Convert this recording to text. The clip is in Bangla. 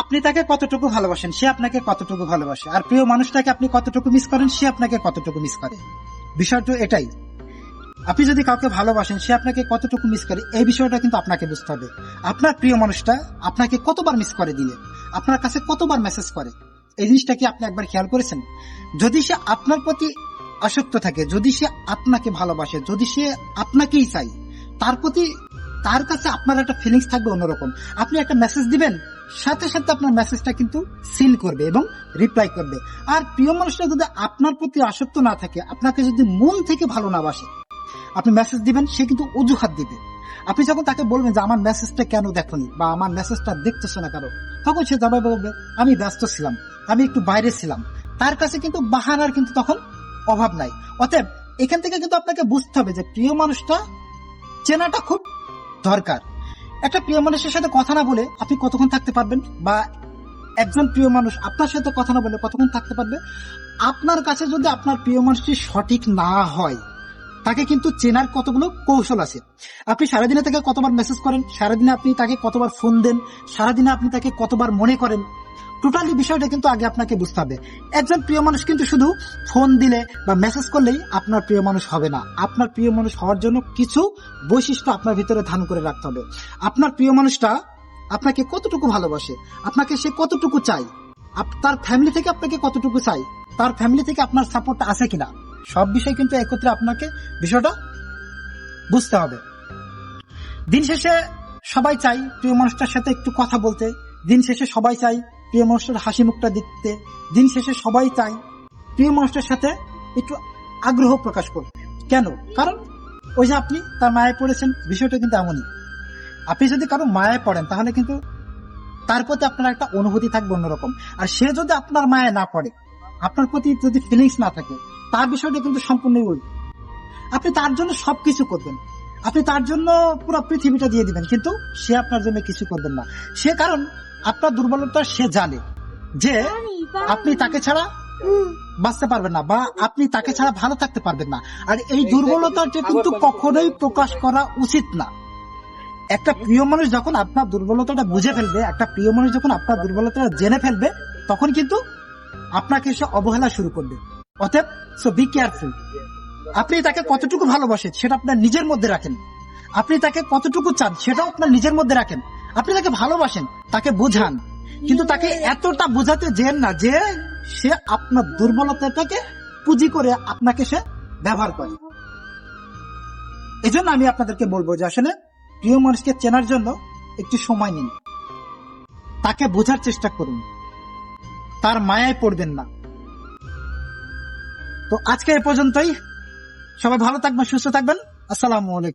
আপনি তাকে কতটুকু ভালোবাসেন, সে আপনাকে কতটুকু ভালোবাসে, আর প্রিয় মানুষটাকে আপনি কতটুকু মিস করেন, সে আপনাকে কতটুকু মিস করে। বিষয়টা এটাই। আপনি যদি কাউকে ভালোবাসেন, সে আপনাকে কতটুকু মিস করে, এই বিষয়টা কিন্তু আপনাকে বুঝতে হবে। আপনার প্রিয় মানুষটা আপনাকে কতবার মিস করে দিলে, আপনার কাছে কতবার মেসেজ করে, এই জিনিসটা কি আপনি একবার খেয়াল করেছেন? যদি সে আপনার প্রতি আসক্ত থাকে, যদি সে আপনাকে ভালোবাসে, যদি সে আপনাকেই চাই, তার প্রতি তার কাছে আপনার একটা ফিলিংস থাকবে অন্যরকম। আপনি একটা মেসেজ দিবেন, সাথে সাথে আপনার মেসেজটা কিন্তু সিন করবে এবং রিপ্লাই করবে। আর প্রিয় মানুষটা যদি আপনার প্রতি আসক্ত না থাকে, আপনাকে যদি মন থেকে ভালো না বাসে, আপনি মেসেজ দিবেন, সে কিন্তু অজুহাত দিবে। আপনি যখন তাকে বলবেন যে আমার মেসেজটা কেন দেখোনি বা আমার মেসেজটা দেখতেছে না কারো, তখন সে জবাব বলবে আমি ব্যস্ত ছিলাম, আমি একটু বাইরে ছিলাম। তার কাছে কিন্তু বাহানার কিন্তু তখন অভাব নাই। অতএব এখান থেকে কিন্তু আপনাকে বুঝতে হবে যে প্রিয় মানুষটা চেনাটা খুব দরকার। একটা প্রিয় মানুষের সাথে কথা না বলে আপনি কতক্ষণ থাকতে পারবেন, বা একজন প্রিয় মানুষ আপনার সাথে কথা না বলে কতক্ষণ থাকতে পারবে? আপনার কাছে যদি আপনার প্রিয় মানুষটি সঠিক না হয়, তাকে কিন্তু চেনার কতগুলো কৌশল আছে। আপনি সারাদিনে তাকে কতবার মেসেজ করেন, সারাদিনে আপনি তাকে কতবার ফোন দেন, সারাদিনে আপনি তাকে কতবার মনে করেন, টোটালি বিষয়টা কিন্তু আগে আপনাকে বুঝতে হবে। একজন প্রিয় মানুষ কিন্তু শুধু ফোন দিলে বা মেসেজ করলেই আপনার প্রিয় মানুষ হবে না। আপনার প্রিয় মানুষ হওয়ার জন্য কিছু বৈশিষ্ট্য আপনার ভিতরে ধারণ করে রাখতে হবে। আপনার প্রিয় মানুষটা আপনাকে কতটুকু ভালোবাসে, আপনাকে সে কতটুকু চাই, তার ফ্যামিলি থেকে আপনাকে কতটুকু চাই, তার ফ্যামিলি থেকে আপনার সাপোর্ট আছে কিনা, সব বিষয় কিন্তু একত্রে আপনাকে বিষয়টা বুঝতে হবে। দিন শেষে সবাই চাই প্রিয় মানুষটার সাথে একটু কথা বলতে, দিন শেষে সবাই চাই প্রিয় মানুষটার হাসি মুখটা দেখতে, দিন শেষে সবাই চাই প্রিয় মানুষটার সাথে একটু আগ্রহ প্রকাশ করতে। কেন? কারণ ওই যে আপনি তার মায়ায় পড়েছেন, বিষয়টা কিন্তু এমনই। আপনি যদি কারো মায়ায় পড়েন, তাহলে কিন্তু তার প্রতি আপনার একটা অনুভূতি থাকবে অন্যরকম। আর সে যদি আপনার মায়ায় না পড়ে, আপনার প্রতি যদি ফিলিংস না থাকে, তার বিষয়টা কিন্তু সম্পূর্ণই উল্টো। আপনি তার জন্য সবকিছু করবেন, আপনি তার জন্য পুরো পৃথিবীটা দিয়ে দিবেন, কিন্তু সে আপনার জন্য কিছু করবেন না। সে কারণ আপনার দুর্বলতা সে জানে যে আপনি তাকে ছাড়া বাঁচতে পারবেন না, বা আপনি তাকে ছাড়া ভালো থাকতে পারবেন না। আর এই দুর্বলতাটা কিন্তু কখনোই প্রকাশ করা উচিত না। একটা প্রিয় মানুষ যখন আপনার দুর্বলতাটা বুঝে ফেলবে, একটা প্রিয় মানুষ যখন আপনার দুর্বলতাটা জেনে ফেলবে, তখন কিন্তু আপনাকে সে অবহেলা শুরু করবে। অতএব সো বি কেয়ারফুল। আপনি তাকে কতটুকু ভালোবাসেন সেটা আপনার নিজের মধ্যে রাখেন, আপনি তাকে কতটুকু চান সেটাও আপনার নিজের মধ্যে রাখেন। আপনি তাকে ভালোবাসেন, তাকে বোঝান, কিন্তু তাকে এতটা বোঝাতে যেন না যে সে আপনার দুর্বলতাটাকে পুঁজি করে আপনাকে সে ব্যবহার করে। এজন্য আমি আপনাদেরকে বলবো যে আসলে প্রিয় মানুষকে চেনার জন্য একটু সময় নিন, তাকে বোঝার চেষ্টা করুন, তার মায়ায় পড়বেন না। তো আজকে এ পর্যন্তই। সবাই ভালো থাকবেন, সুস্থ থাকবেন। আসসালামু আলাইকুম।